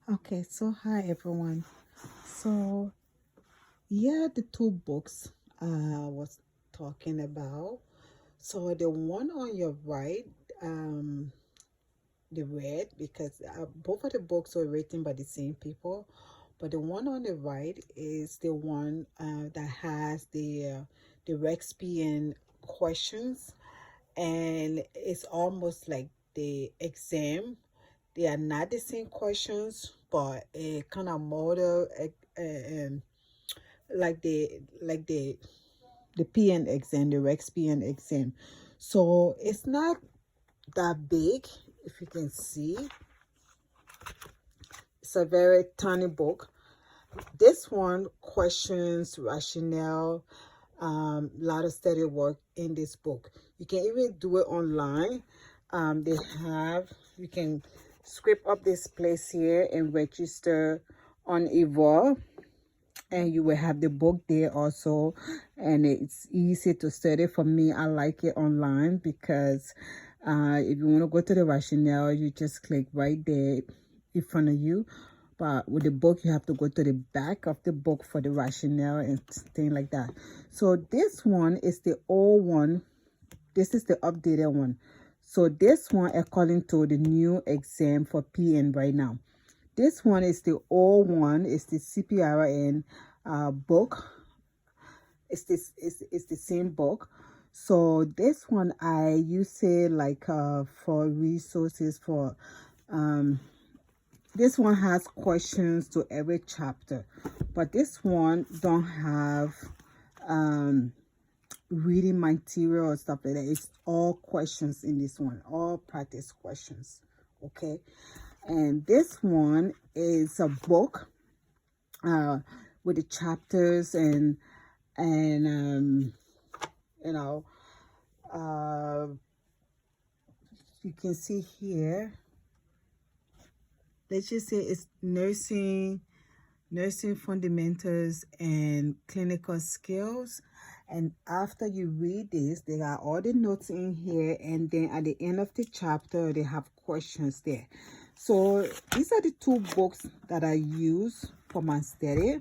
Okay, so hi everyone. So yeah, the two books I was talking about. So the one on your right, um, the red, because both of the books were written by the same people, but the one on the right is the one that has the Rexian questions, and it's almost like the exam. They are not the same questions, but a kind of model, like the PN exam, the Rex PN exam. So it's not that big, if you can see. It's a very tiny book. This one questions rationale, lot of study work in this book. You can even do it online. They have, you can scrape up this place here and register on uworld, and you will have the book there also, and it's easy to study. For me, I like it online because if you want to go to the rationale, you just click right there in front of you. But with the book, you have to go to the back of the book for the rationale and things like that. So this one is the old one. This is the updated one. So this one, according to the new exam for PN right now. This one is the old one. It's the CPRN book. It's the same book. So this one I use it like for resources for this one has questions to every chapter, but this one don't have reading material or stuff like that. It's all questions in this one, all practice questions. Okay, and this one is a book with the chapters and you know uh you can see here, let's just say it's nursing fundamentals and clinical skills. And after you read this, there are all the notes in here, and then at the end of the chapter they have questions there. So these are the two books that I use for my study,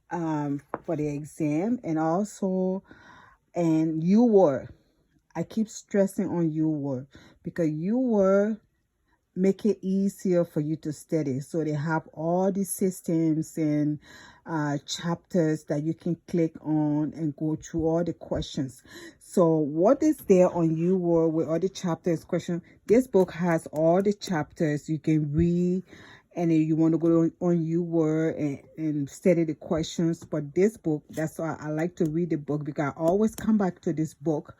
for the exam, and also and uworld. I keep stressing on uworld because uworld make it easier for you to study. So they have all the systems and chapters that you can click on and go through all the questions. So what is there on uworld with all the chapters question? This book has all the chapters you can read, and if you want to go on uworld and study the questions. But this book, that's why I like to read the book, because I always come back to this book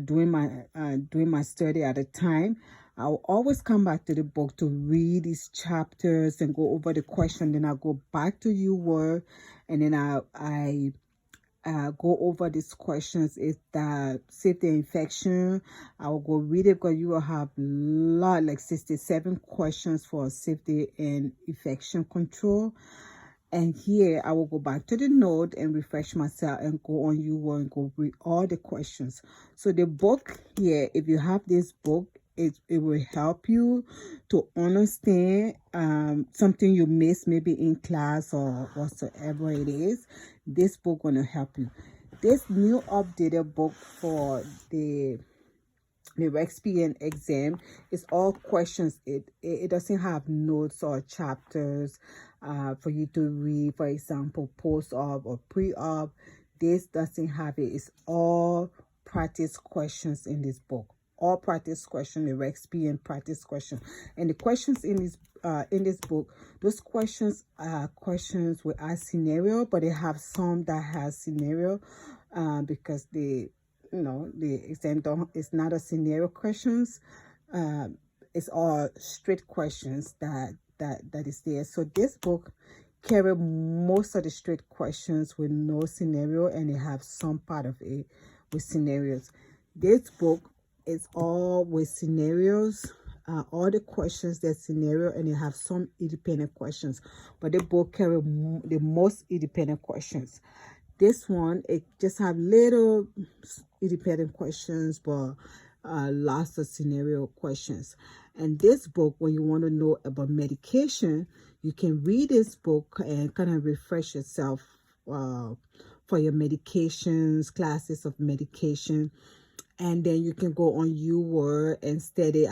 doing my study at a time. I'll always come back to the book to read these chapters and go over the question. Then I'll go back to uworld, and then I go over these questions. Is that safety infection? I will go read it because you will have lot like 67 questions for safety and infection control. And here I will go back to the note and refresh myself and go on uworld and go read all the questions. So the book here, if you have this book, it will help you to understand something you missed maybe in class or whatsoever it is. This book gonna help you. This new updated book for the Rexian exam is all questions. It doesn't have notes or chapters for you to read, for example, post-op or pre-op. This doesn't have it. It's all practice questions in this book. All practice questions, the Rexian practice questions. And the questions in this book, those questions are questions with a scenario, but they have some that has scenario because the exam don't, it's not a scenario questions. It's all straight questions that is there. So this book carry most of the straight questions with no scenario, and they have some part of it with scenarios. This book is all with scenarios. All the questions that scenario, and you have some independent questions, but the book carry the most independent questions. This one, it just have little independent questions, but lots of scenario questions. And this book, when you want to know about medication, you can read this book and kind of refresh yourself for your medications, classes of medication. And then you can go on uworld and study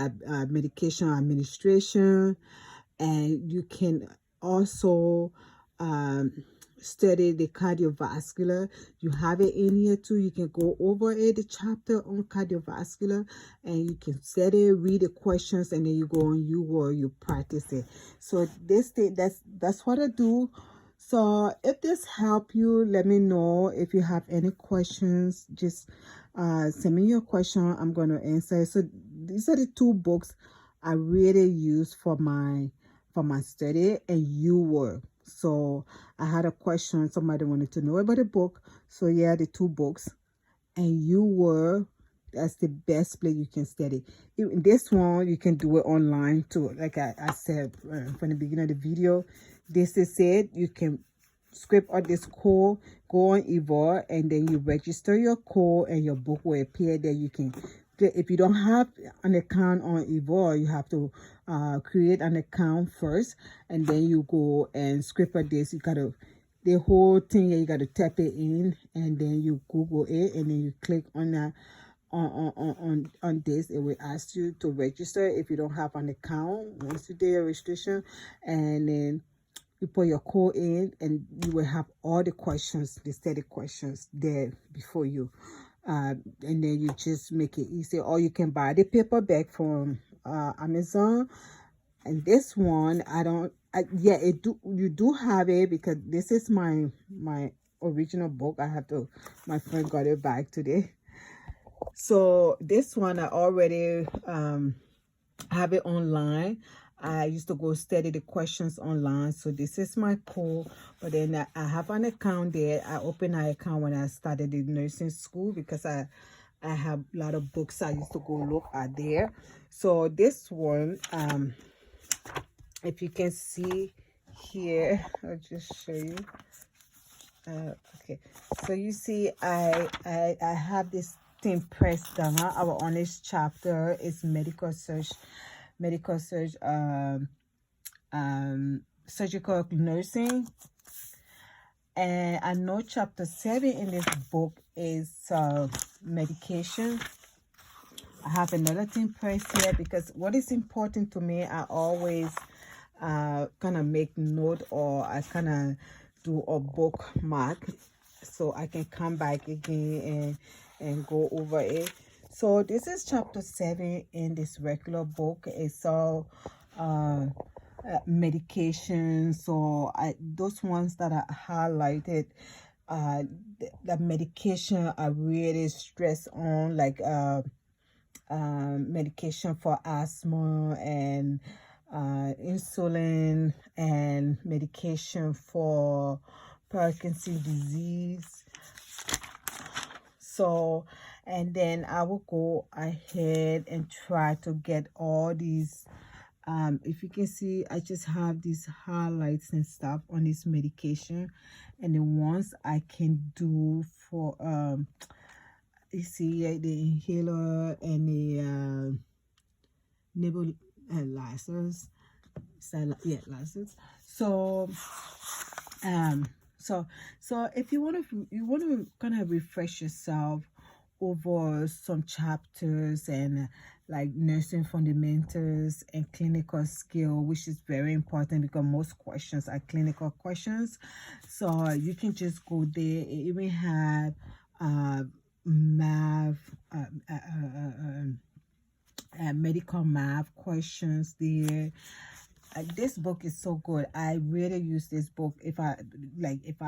medication administration. And you can also study the cardiovascular. You have it in here too. You can go over it, the chapter on cardiovascular, and you can study, read the questions, and then you go on uworld, you practice it. So this thing, that's what I do. So if this help you, let me know. If you have any questions, just send me your question. I'm going to answer. So these are the two books I really use for my study, and uworld. So I had a question, somebody wanted to know about the book. So yeah, the two books, and uworld, that's the best place you can study. Even this one, you can do it online too. Like I said from the beginning of the video, this is it. You can script out this code, go on uworld, and then you register your code, and your book will appear there. You can, if you don't have an account on uworld, you have to create an account first, and then you go and script out this. You gotta, the whole thing, you gotta type it in, and then you Google it, and then you click on that. On this, it will ask you to register if you don't have an account. Once you do your registration, and then you put your code in, and you will have all the questions, the study questions there before you. And then you just make it easy. Or you can buy the paperback from Amazon. And this one, yeah, you do have it, because this is my original book. My friend got it back today. So this one, I already have it online. I used to go study the questions online. So this is my code. But then I have an account there. I opened an account when I started the nursing school, because I have a lot of books I used to go look at there. So this one, if you can see here, I'll just show you. Okay, so you see I have this thing pressed down. Our honest chapter is medical search, surgical nursing. And I know chapter 7 in this book is medication. I have another thing pressed here, because what is important to me, I always kind of make note, or I kind of do a bookmark, so I can come back again and go over it. So this is chapter 7 in this regular book. It's all medication. So those ones that I highlighted, the medication I really stress on, like medication for asthma, and insulin, and medication for Parkinson's disease. So, and then I will go ahead and try to get all these. If you can see, I just have these highlights and stuff on this medication, and the ones I can do for you see the inhaler and the nebulizers. License. So so if you want to kind of refresh yourself over some chapters, and like nursing fundamentals and clinical skill, which is very important, because most questions are clinical questions. So you can just go there. It even have math, medical math questions there. This book is so good. I really use this book if I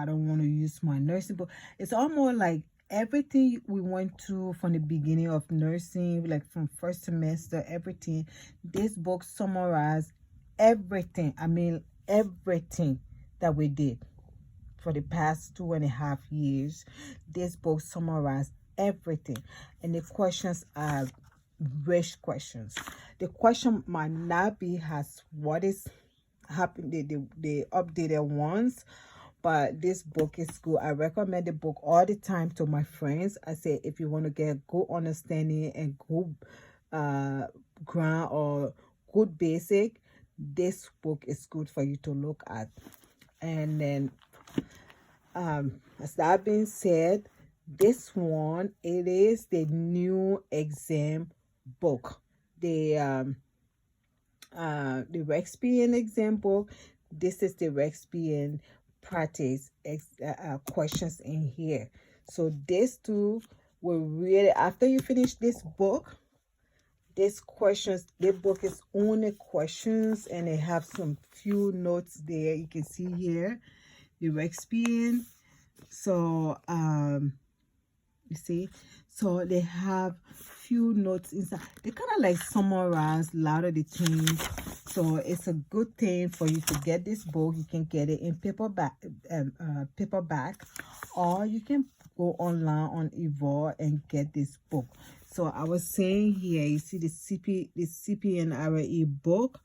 don't want to use my nursing book. It's almost like everything we went through from the beginning of nursing, like from first semester, everything. This book summarized everything. I mean, everything that we did for the past 2.5 years. This book summarized everything, and the questions are rich questions. The question might not be as what is happening, the updated ones, but this book is good. I recommend the book all the time to my friends. I say if you want to get good understanding and good ground or good basic, this book is good for you to look at. And then as that being said, this one, it is the new exam book, the Rexpian exam book. This is the Rexpian practice questions in here. So these two will really, after you finish this book, these questions, the book is only questions, and they have some few notes there. You can see here the Rexpian. So you see, so they have few notes inside. They kind of like summarize a lot of the things. So it's a good thing for you to get this book. You can get it in paperback, or you can go online on uworld and get this book. So I was saying here, you see the CP and RE book.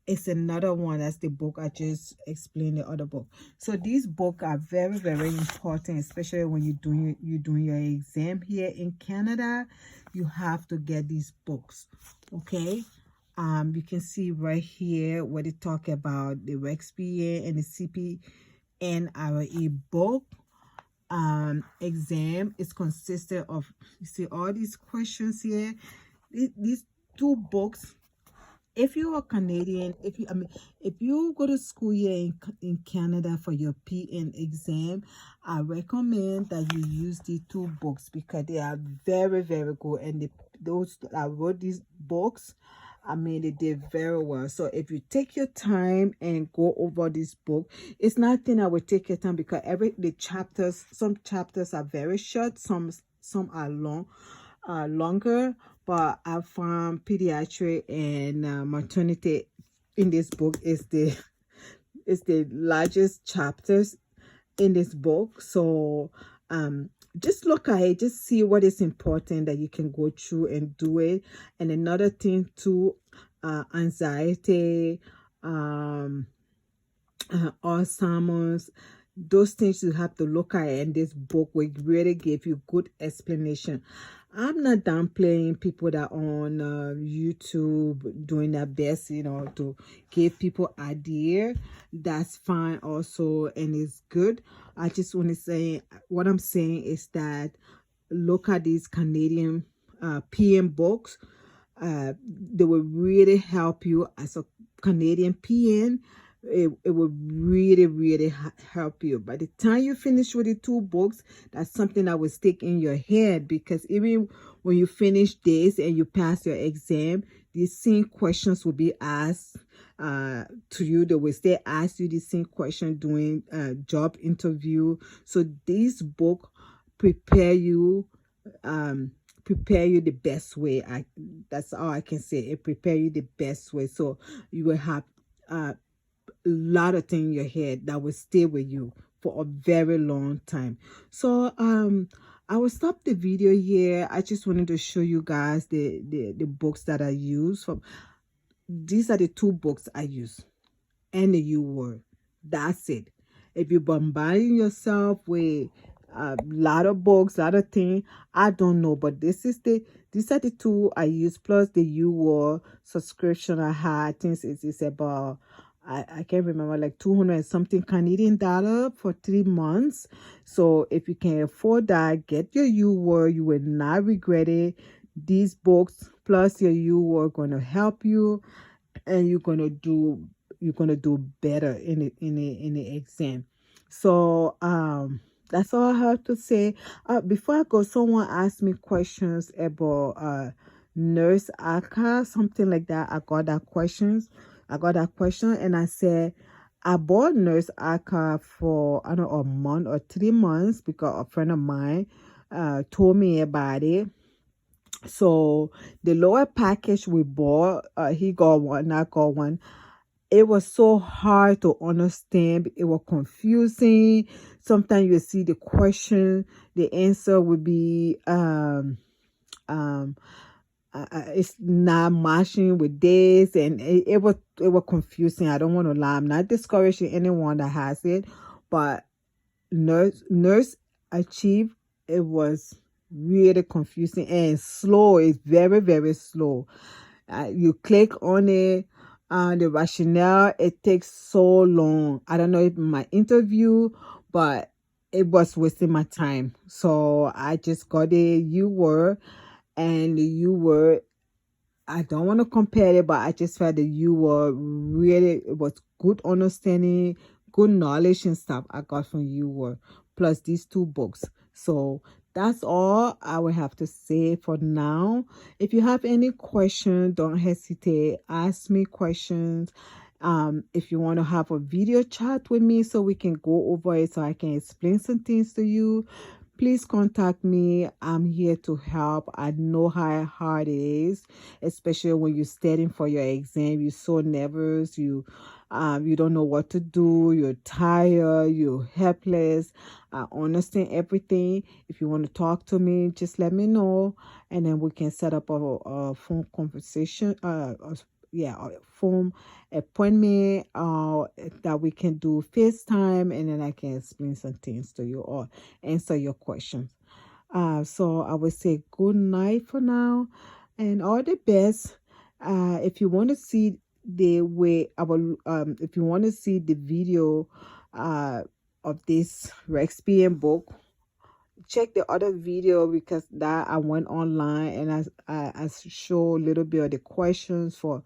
It's another one. That's the book I just explained, the other book. So these books are very, very important, especially when you're doing your exam here in Canada. You have to get these books, okay? You can see right here where they talk about the Rexpian and the CP and RE book. Exam is consistent of, you see all these questions here. These two books, if you are Canadian, if you go to school here in Canada for your PN exam, I recommend that you use the two books because they are very, very good. And those that wrote these books, they did very well. So if you take your time and go over this book, it's nothing that will take your time because some chapters are very short, some are longer. But I found pediatric and maternity in this book is the largest chapters in this book. So just look at it, just see what is important that you can go through and do it. And another thing too, anxiety, Alzheimer's, those things you have to look at, and this book will really give you good explanation. I'm not downplaying people that on YouTube doing their best, to give people idea. That's fine also, and it's good. I just want to say, what I'm saying is that look at these Canadian PM books. They will really help you as a Canadian PN. It will really, really help you. By the time you finish with the two books, that's something that will stick in your head, because even when you finish this and you pass your exam, these same questions will be asked to you. They will still ask you the same question during job interview. So this book prepare you the best way. That's all I can say. It prepare you the best way. So you will have a lot of things in your head that will stay with you for a very long time. So I will stop the video here. I just wanted to show you guys the books that I use. These are the two books I use, and the uworld. That's it. If you're bombarding yourself with a lot of books, a lot of things, I don't know, but these are the two I use, plus the uworld subscription I had. I think it's about, I can't remember, like 200 and something Canadian dollar for 3 months. So if you can afford that, get your uworld. You will not regret it. These books plus your uworld going to help you, and you're gonna do better in the exam. So that's all I have to say. Before I go, someone asked me questions about nurse ACA, something like that. I got that question, and I said I bought nurse ACA for, I don't know, a month or 3 months because a friend of mine told me about it. So the lower package we bought, he got one, I got one. It was so hard to understand. It was confusing. Sometimes you see the question, the answer would be it's not matching with this, and it was confusing. I don't want to lie. I'm not discouraging anyone that has it, but nurse achieve, it was really confusing and slow. It's very, very slow. You click on it, the rationale, it takes so long. I don't know if my interview, but it was wasting my time. So I just got a uworld, and the uworld, I don't want to compare it, but I just felt that you were really, it was good understanding, good knowledge and stuff I got from you were, plus these two books. So that's all I will have to say for now. If you have any questions, don't hesitate. Ask me questions. If you want to have a video chat with me so we can go over it so I can explain some things to you, please contact me. I'm here to help. I know how hard it is, especially when you're studying for your exam. You're so nervous. You don't know what to do. You're tired. You're helpless. I understand everything. If you want to talk to me, just let me know, and then we can set up a phone conversation. A phone appointment that we can do FaceTime, and then I can explain some things to you or answer your questions. So I would say good night for now, and all the best. If you want to see the way if you want to see the video of this Shakespeare book, check the other video, because that I went online and I show a little bit of the questions for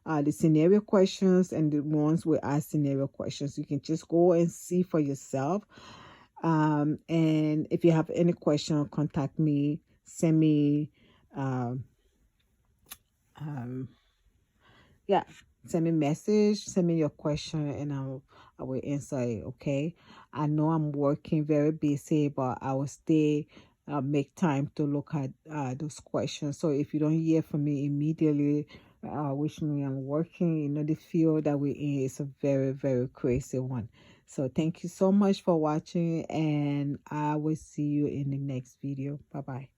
the scenario questions and the ones with ask scenario questions. You can just go and see for yourself. And if you have any question, contact me, send me um, um, yeah, send me message, send me your question, and I will answer it. Okay, I know I'm working very busy, but I will stay make time to look at those questions. So if you don't hear from me immediately, wish me I'm working. You know, the field that we're in is a very, very crazy one. So thank you so much for watching, and I will see you in the next video. Bye bye.